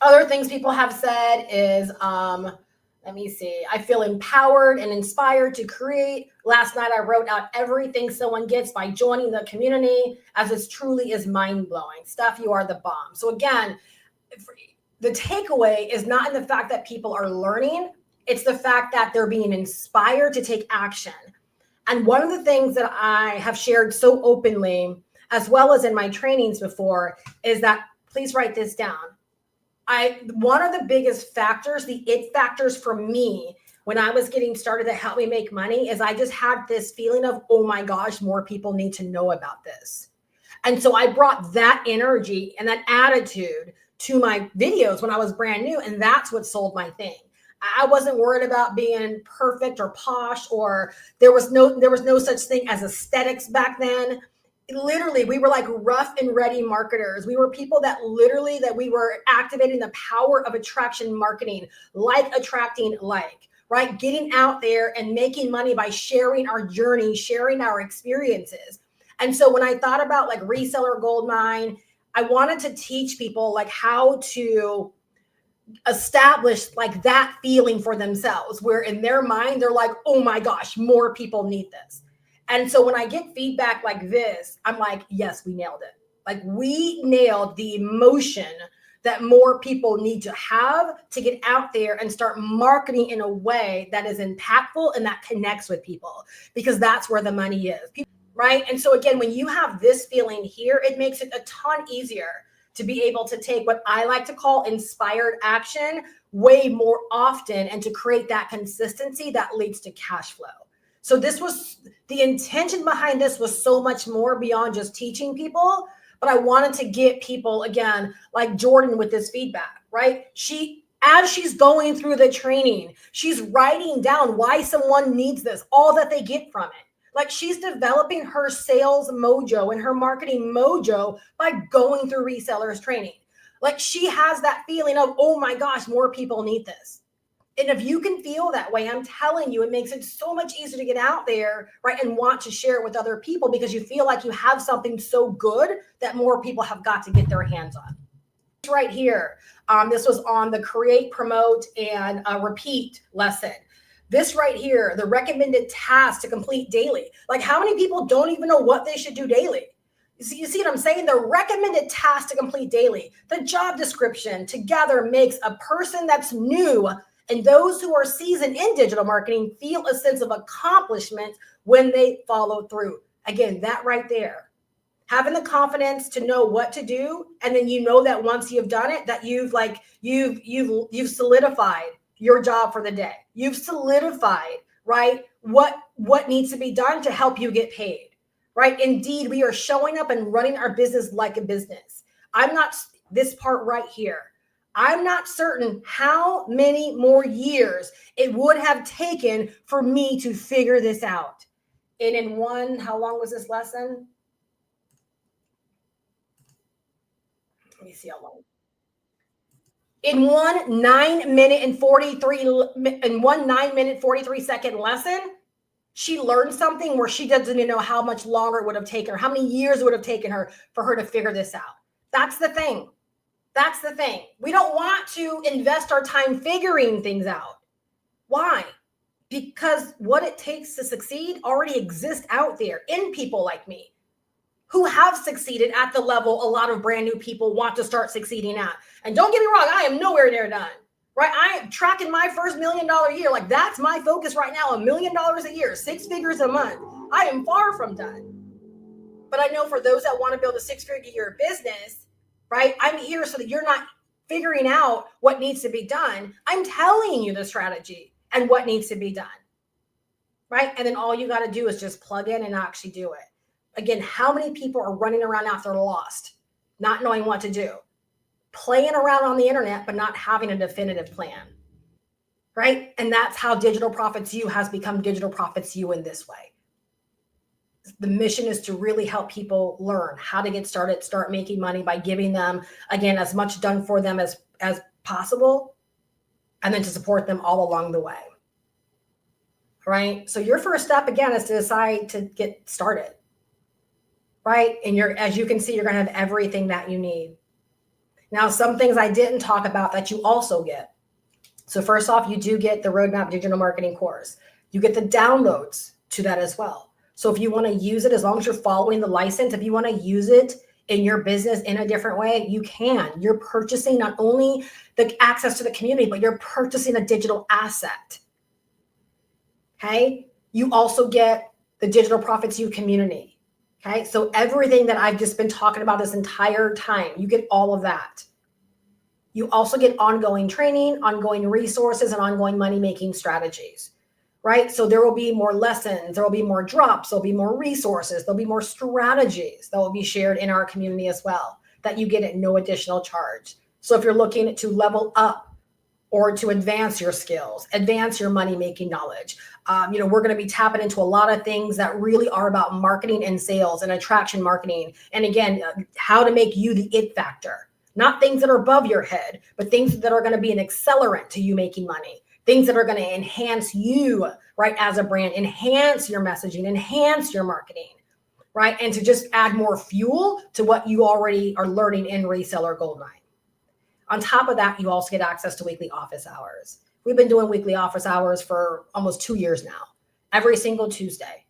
Other things people have said is, let me see, I feel empowered and inspired to create. Last night, I wrote out everything someone gets by joining the community, as it truly is mind-blowing. Steph, you are the bomb. So again, the takeaway is not in the fact that people are learning. It's the fact that they're being inspired to take action. And one of the things that I have shared so openly, as well as in my trainings before, is that, please write this down. One of the biggest factors, the it factors for me when I was getting started that helped me make money, is I just had this feeling of, oh my gosh, more people need to know about this. And so I brought that energy and that attitude to my videos when I was brand new. And that's what sold my thing. I wasn't worried about being perfect or posh, or there was no such thing as aesthetics back then. Literally, we were like rough and ready marketers. We were people that we were activating the power of attraction marketing, like attracting like, right? Getting out there and making money by sharing our journey, sharing our experiences. And so when I thought about like Reseller Goldmine, I wanted to teach people like how to establish like that feeling for themselves, where in their mind, they're like, oh my gosh, more people need this. And so when I get feedback like this, I'm like, yes, we nailed it. Like we nailed the emotion that more people need to have to get out there and start marketing in a way that is impactful and that connects with people, because that's where the money is, right? And so again, when you have this feeling here, it makes it a ton easier to be able to take what I like to call inspired action way more often and to create that consistency that leads to cash flow. So the intention behind this was so much more beyond just teaching people, but I wanted to get people, again, like Jordan with this feedback, right? As she's going through the training, she's writing down why someone needs this, all that they get from it. Like she's developing her sales mojo and her marketing mojo by going through resellers training. Like she has that feeling of, oh my gosh, more people need this. And if you can feel that way, I'm telling you, it makes it so much easier to get out there, right? And want to share it with other people because you feel like you have something so good that more people have got to get their hands on. Right here, this was on the create, promote, and repeat lesson. This right here, the recommended tasks to complete daily. Like how many people don't even know what they should do daily? You see what I'm saying? The recommended tasks to complete daily. The job description together makes a person that's new and those who are seasoned in digital marketing feel a sense of accomplishment when they follow through. Again, that right there. Having the confidence to know what to do, and then you know that once you've done it, that you've solidified your job for the day. You've solidified, right, what needs to be done to help you get paid, right? Indeed, we are showing up and running our business like a business. I'm not this part right here. I'm not certain how many more years it would have taken for me to figure this out. And in one, how long was this lesson? Let me see how long. In one 9-minute 43-second lesson, she learned something where she doesn't even know how much longer it would have taken her, how many years it would have taken her for her to figure this out. That's the thing. That's the thing. We don't want to invest our time figuring things out. Why? Because what it takes to succeed already exists out there in people like me who have succeeded at the level a lot of brand new people want to start succeeding at. And don't get me wrong, I am nowhere near done, right? I am tracking my first $1 million year. Like, that's my focus right now, $1 million a year, 6 figures a month. I am far from done. But I know for those that want to build a 6-figure year business, right? I'm here so that you're not figuring out what needs to be done. I'm telling you the strategy and what needs to be done, right? And then all you got to do is just plug in and actually do it. Again, how many people are running around out there lost, not knowing what to do, playing around on the internet, but not having a definitive plan, right? And that's how Digital Profits U has become Digital Profits U in this way. The mission is to really help people learn how to get started, start making money by giving them, again, as much done for them as possible, and then to support them all along the way, right? So your first step, again, is to decide to get started, right? And as you can see, you're going to have everything that you need. Now, some things I didn't talk about that you also get. So first off, you do get the Roadmap Digital Marketing course. You get the downloads to that as well. So if you want to use it, as long as you're following the license, if you want to use it in your business in a different way, you can. You're purchasing not only the access to the community, but you're purchasing a digital asset. Okay. You also get the Digital Profits U community. Okay. So everything that I've just been talking about this entire time, you get all of that. You also get ongoing training, ongoing resources, and ongoing money-making strategies, right? So there will be more lessons, there will be more drops, there'll be more resources, there'll be more strategies that will be shared in our community as well that you get at no additional charge. So if you're looking to level up or to advance your skills, advance your money-making knowledge, we're going to be tapping into a lot of things that really are about marketing and sales and attraction marketing. And again, how to make you the it factor. Not things that are above your head, but things that are going to be an accelerant to you making money. Things that are going to enhance you, right, as a brand, enhance your messaging, enhance your marketing, right? And to just add more fuel to what you already are learning in Reseller Goldmine. On top of that, you also get access to weekly office hours. We've been doing weekly office hours for almost 2 years now. Every single Tuesday,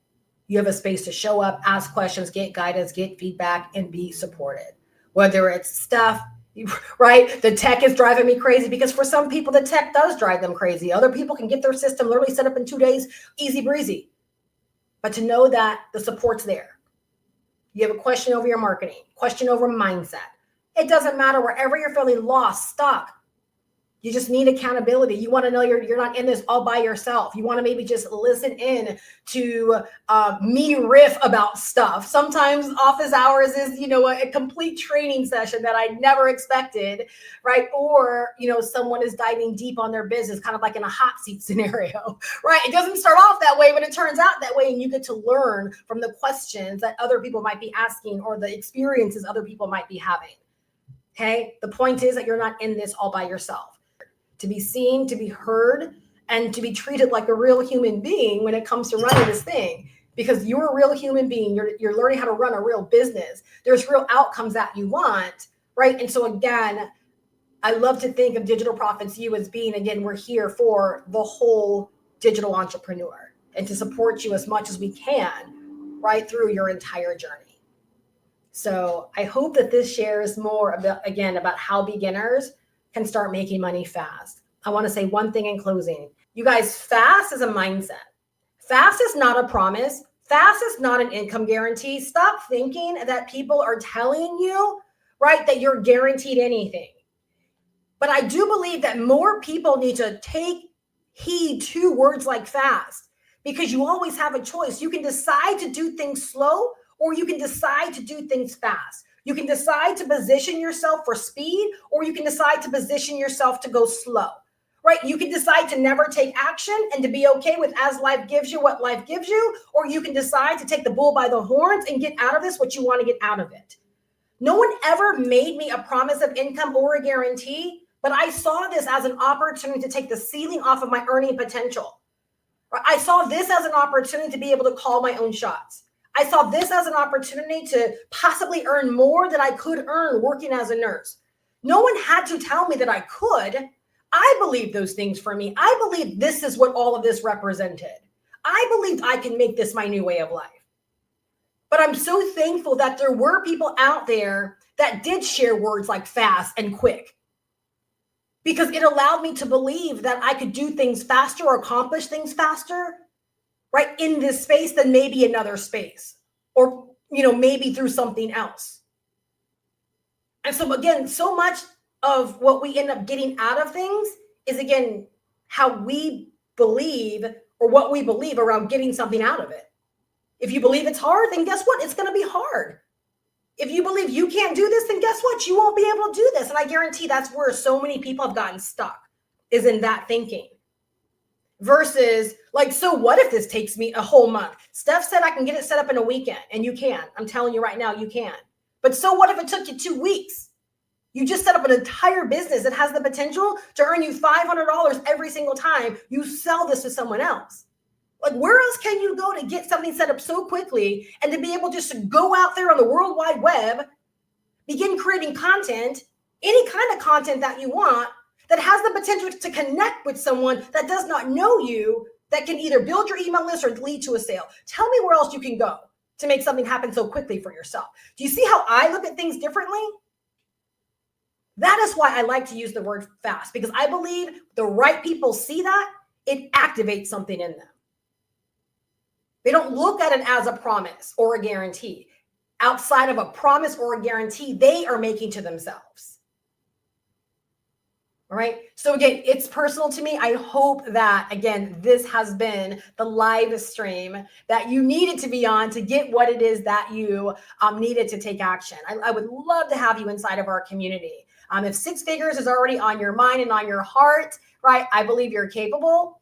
you have a space to show up, ask questions, get guidance, get feedback, and be supported. Whether it's stuff, right? The tech is driving me crazy because for some people, the tech does drive them crazy. Other people can get their system literally set up in 2 days, easy breezy. But to know that the support's there. You have a question over your marketing, question over mindset. It doesn't matter wherever you're feeling lost, stuck. You just need accountability. You want to know you're not in this all by yourself. You want to maybe just listen in to me riff about stuff. Sometimes office hours is, a complete training session that I never expected, right? Or, someone is diving deep on their business, kind of like in a hot seat scenario, right? It doesn't start off that way, but it turns out that way. And you get to learn from the questions that other people might be asking or the experiences other people might be having. Okay. The point is that you're not in this all by yourself. To be seen, to be heard, and to be treated like a real human being when it comes to running this thing, because you're a real human being. You're learning how to run a real business. There's real outcomes that you want, right? And so again, I love to think of Digital Profits U as being, again, we're here for the whole digital entrepreneur and to support you as much as we can, right, through your entire journey. So I hope that this shares more about how beginners can start making money fast. I want to say one thing in closing. You guys, fast is a mindset. Fast is not a promise. Fast is not an income guarantee. Stop thinking that people are telling you, right, that you're guaranteed anything. But I do believe that more people need to take heed to words like fast, because you always have a choice. You can decide to do things slow or you can decide to do things fast. You can decide to position yourself for speed, or you can decide to position yourself to go slow, right? You can decide to never take action and to be okay with as life gives you what life gives you, or you can decide to take the bull by the horns and get out of this what you want to get out of it. No one ever made me a promise of income or a guarantee, but I saw this as an opportunity to take the ceiling off of my earning potential. I saw this as an opportunity to be able to call my own shots. I saw this as an opportunity to possibly earn more than I could earn working as a nurse. No one had to tell me that I could. I believed those things for me. I believed this is what all of this represented. I believed I can make this my new way of life. But I'm so thankful that there were people out there that did share words like fast and quick, because it allowed me to believe that I could do things faster or accomplish things faster, right, in this space than maybe another space, or, maybe through something else. And so again, so much of what we end up getting out of things is, again, how we believe or what we believe around getting something out of it. If you believe it's hard, then guess what? It's going to be hard. If you believe you can't do this, then guess what? You won't be able to do this. And I guarantee that's where so many people have gotten stuck, is in that thinking. Versus like, so what if this takes me a whole month? Steph said I can get it set up in a weekend, and you can. I'm telling you right now, you can. But so what if it took you 2 weeks? You just set up an entire business that has the potential to earn you $500 every single time you sell this to someone else. Like, where else can you go to get something set up so quickly and to be able just to go out there on the World Wide Web, begin creating content, any kind of content that you want, that has the potential to connect with someone that does not know you, that can either build your email list or lead to a sale? Tell me where else you can go to make something happen so quickly for yourself. Do you see how I look at things differently? That is why I like to use the word fast, because I believe the right people see that, it activates something in them. They don't look at it as a promise or a guarantee. Outside of a promise or a guarantee, they are making to themselves. All right. So again, it's personal to me. I hope that, again, this has been the live stream that you needed to be on to get what it is that you needed to take action. I would love to have you inside of our community. If 6 figures is already on your mind and on your heart, right, I believe you're capable.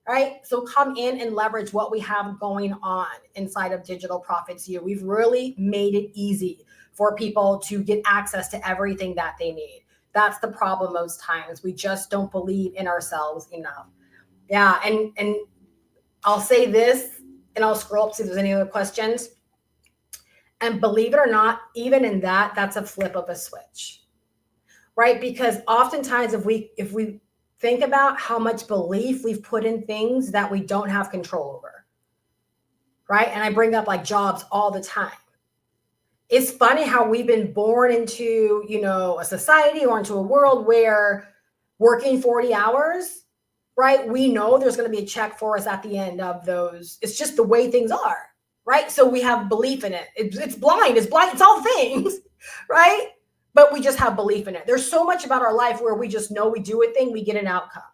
Right? So come in and leverage what we have going on inside of Digital Profits U. We've really made it easy for people to get access to everything that they need. That's the problem most times. We just don't believe in ourselves enough. Yeah, and I'll say this, and I'll scroll up to see if there's any other questions. And believe it or not, even in that, that's a flip of a switch. Right? Because oftentimes if we think about how much belief we've put in things that we don't have control over, right? And I bring up like jobs all the time. It's funny how we've been born into, a society or into a world where working 40 hours, right? We know there's going to be a check for us at the end of those. It's just the way things are, right? So we have belief in it. It's blind. It's all things, right? But we just have belief in it. There's so much about our life where we just know we do a thing, we get an outcome.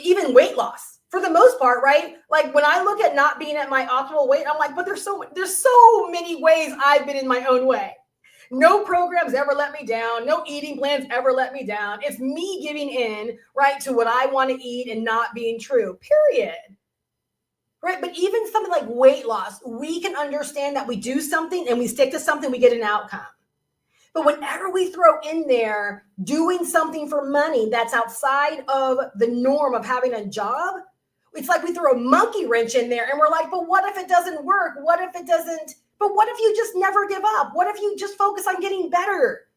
Even weight loss, for the most part, right? Like when I look at not being at my optimal weight, I'm like, but there's so many ways I've been in my own way. No programs ever let me down. No eating plans ever let me down. It's me giving in, right, to what I want to eat and not being true, period. Right? But even something like weight loss, we can understand that we do something and we stick to something, we get an outcome. But whenever we throw in there doing something for money that's outside of the norm of having a job, it's like we throw a monkey wrench in there and we're like, but what if it doesn't work? What if it doesn't? But what if you just never give up? What if you just focus on getting better?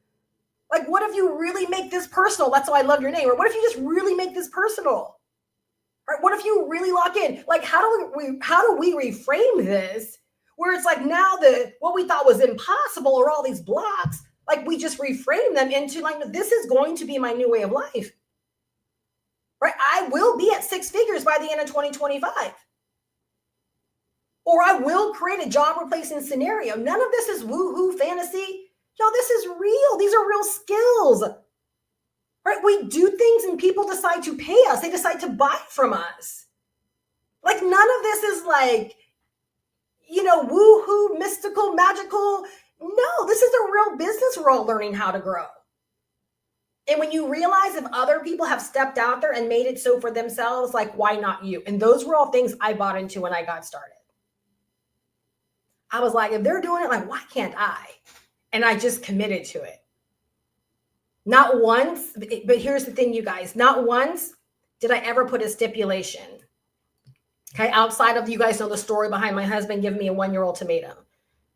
Like, what if you really make this personal? That's why I love your name. Or what if you just really make this personal? Right? What if you really lock in? Like, how do we reframe this where it's like now what we thought was impossible or all these blocks, like we just reframe them into like, this is going to be my new way of life, right? I will be at 6 figures by the end of 2025. Or I will create a job replacing scenario. None of this is woo-hoo fantasy. No, this is real. These are real skills, right? We do things and people decide to pay us. They decide to buy from us. Like none of this is like, woo-hoo, mystical, magical. No, this is a real business we're all learning how to grow. And when you realize if other people have stepped out there and made it so for themselves, like, why not you? And those were all things I bought into when I got started. I was like, if they're doing it, like, why can't I? And I just committed to it. Not once, but here's the thing, you guys, not once did I ever put a stipulation. Okay, outside of, you guys know the story behind my husband giving me a 1-year-old ultimatum.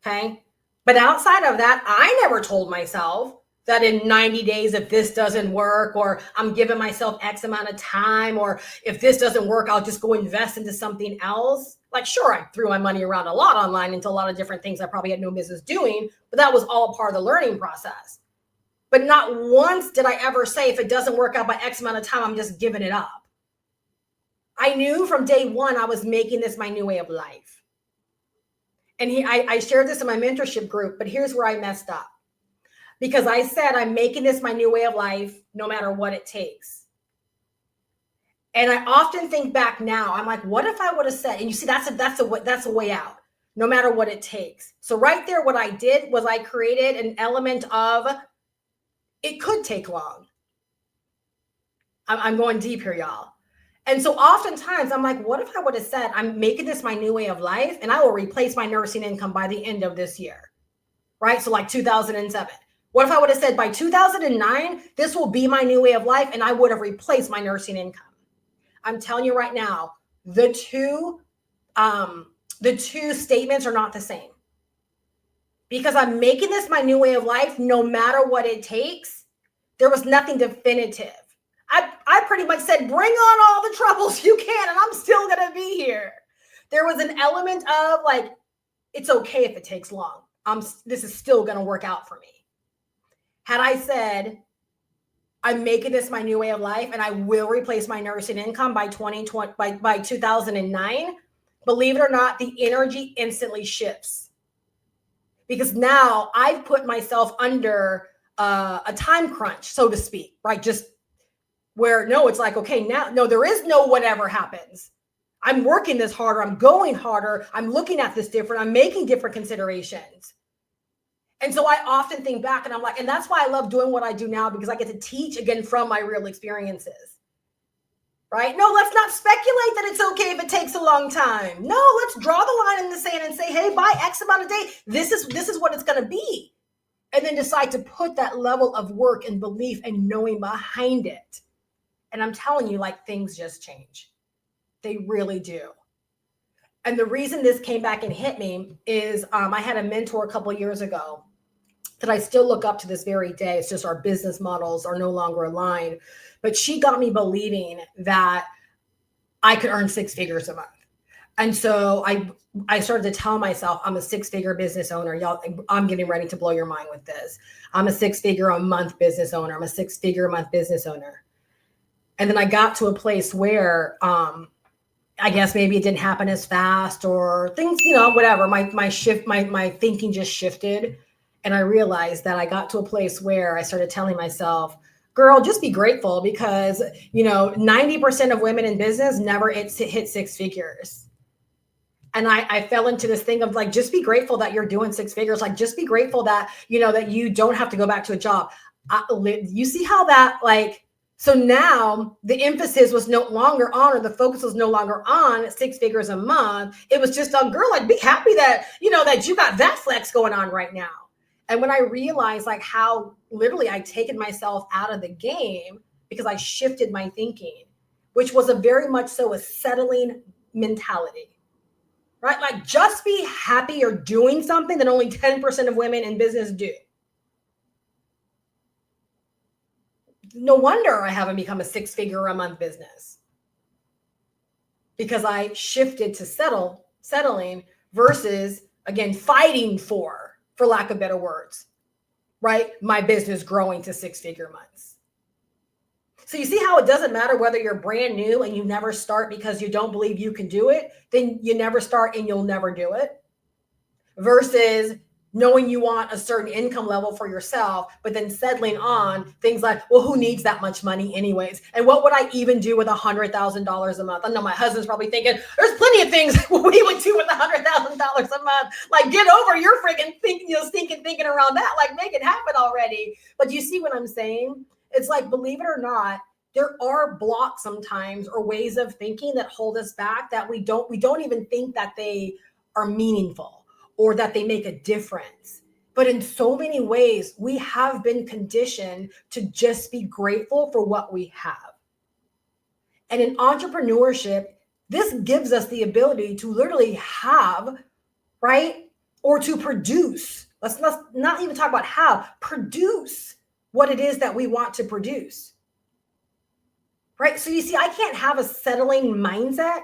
Okay, but outside of that, I never told myself that in 90 days, if this doesn't work, or I'm giving myself X amount of time, or if this doesn't work, I'll just go invest into something else. Like, sure, I threw my money around a lot online into a lot of different things I probably had no business doing, but that was all part of the learning process. But not once did I ever say, if it doesn't work out by X amount of time, I'm just giving it up. I knew from day one, I was making this my new way of life. And I shared this in my mentorship group, but here's where I messed up. Because I said, I'm making this my new way of life, no matter what it takes. And I often think back now, I'm like, what if I would have said, and you see, that's a way out, no matter what it takes. So right there, what I did was I created an element of, it could take long. I'm going deep here, y'all. And so oftentimes I'm like, what if I would have said, I'm making this my new way of life, and I will replace my nursing income by the end of this year, right? So like 2007. What if I would have said by 2009, this will be my new way of life, and I would have replaced my nursing income? I'm telling you right now, the two statements are not the same. Because I'm making this my new way of life, no matter what it takes, there was nothing definitive. I pretty much said, bring on all the troubles you can, and I'm still going to be here. There was an element of like, it's okay if it takes long. This is still going to work out for me. Had I said, I'm making this my new way of life, and I will replace my nursing income by 2009, believe it or not, the energy instantly shifts. Because now I've put myself under a time crunch, so to speak, right? Just where, no, it's like, okay, now, no, there is no whatever happens. I'm working this harder. I'm going harder. I'm looking at this different. I'm making different considerations. And so I often think back and I'm like, and that's why I love doing what I do now, because I get to teach again from my real experiences, right? No, let's not speculate that it's okay if it takes a long time. No, let's draw the line in the sand and say, hey, by X amount of days, this is what it's going to be. And then decide to put that level of work and belief and knowing behind it. And I'm telling you, like, things just change. They really do. And the reason this came back and hit me is I had a mentor a couple of years ago that I still look up to this very day. It's just our business models are no longer aligned. But she got me believing that I could earn 6 figures a month. And so I started to tell myself, I'm a 6-figure business owner. Y'all, I'm getting ready to blow your mind with this. I'm a 6-figure a month business owner. I'm a 6-figure a month business owner. And then I got to a place where I guess maybe it didn't happen as fast or things, whatever. My thinking just shifted. And I realized that I got to a place where I started telling myself, girl, just be grateful because, 90% of women in business never hit 6 figures. And I fell into this thing of like, just be grateful that you're doing 6 figures. Like, just be grateful that, that you don't have to go back to a job. You see how that so now the emphasis was no longer on, or the focus was no longer on 6 figures a month. It was just on, girl, like, be happy that, that you got that flex going on right now. And when I realized like how literally I'd taken myself out of the game because I shifted my thinking, which was a very much so a settling mentality, right? Like, just be happy you're doing something that only 10% of women in business do. No wonder I haven't become a 6-figure a month business, because I shifted to settling versus, again, fighting for lack of better words, right? My business growing to 6-figure months. So you see how it doesn't matter whether you're brand new and you never start because you don't believe you can do it, then you never start and you'll never do it. Versus knowing you want a certain income level for yourself, but then settling on things like, well, who needs that much money anyways? And what would I even do with $100,000 a month? I know my husband's probably thinking, there's plenty of things we would do with $100,000 a month. Like, get over your freaking stinking thinking around that. Like, make it happen already. But do you see what I'm saying? It's like, believe it or not, there are blocks sometimes or ways of thinking that hold us back that we don't even think that they are meaningful or that they make a difference. But in so many ways, we have been conditioned to just be grateful for what we have. And in entrepreneurship, this gives us the ability to literally have, right? Or to produce. Let's not even talk about have, produce what it is that we want to produce. Right? So you see, I can't have a settling mindset.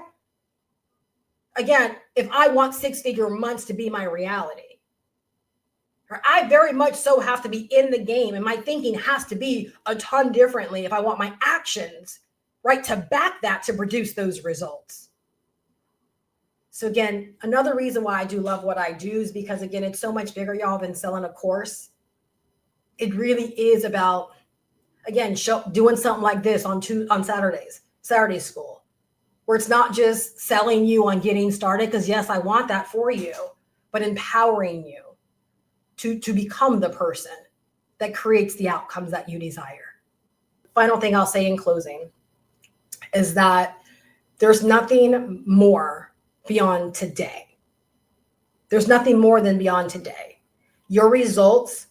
Again, if I want 6-figure months to be my reality, I very much so have to be in the game, and my thinking has to be a ton differently if I want my actions, right, to back that to produce those results. So again, another reason why I do love what I do is because, again, it's so much bigger, y'all, than selling a course. It really is about, again, doing something like this on Saturday school, where it's not just selling you on getting started, because yes, I want that for you, but empowering you to become the person that creates the outcomes that you desire. Final thing I'll say in closing is that there's nothing more beyond today. There's nothing more than beyond today. Your results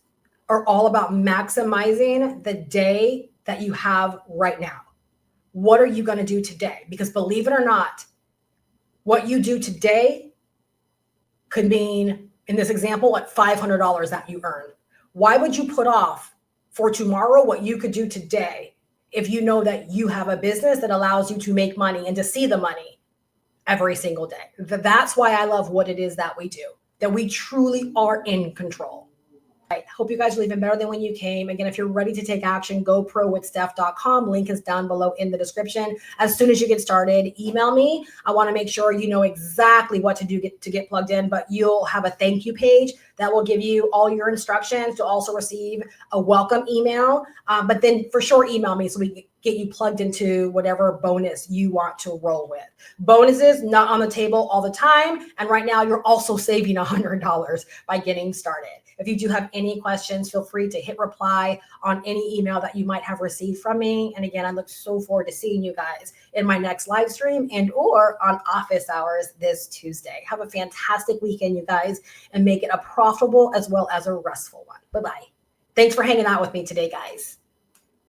are all about maximizing the day that you have right now. What are you going to do today? Because believe it or not, what you do today could mean, in this example, like $500 that you earn. Why would you put off for tomorrow what you could do today if you know that you have a business that allows you to make money and to see the money every single day? That's why I love what it is that we do, that we truly are in control. I hope you guys are leaving better than when you came. Again, if you're ready to take action, GoProWithSteph.com. Link is down below in the description. As soon as you get started, email me. I want to make sure you know exactly what to do to get plugged in, but you'll have a thank you page that will give you all your instructions to also receive a welcome email. But then for sure, email me so we can get you plugged into whatever bonus you want to roll with. Bonuses not on the table all the time. And right now you're also saving $100 by getting started. If you do have any questions, feel free to hit reply on any email that you might have received from me. And again, I look so forward to seeing you guys in my next live stream and or on office hours this Tuesday. Have a fantastic weekend, you guys, and make it a profitable as well as a restful one. Bye-bye. Thanks for hanging out with me today, guys.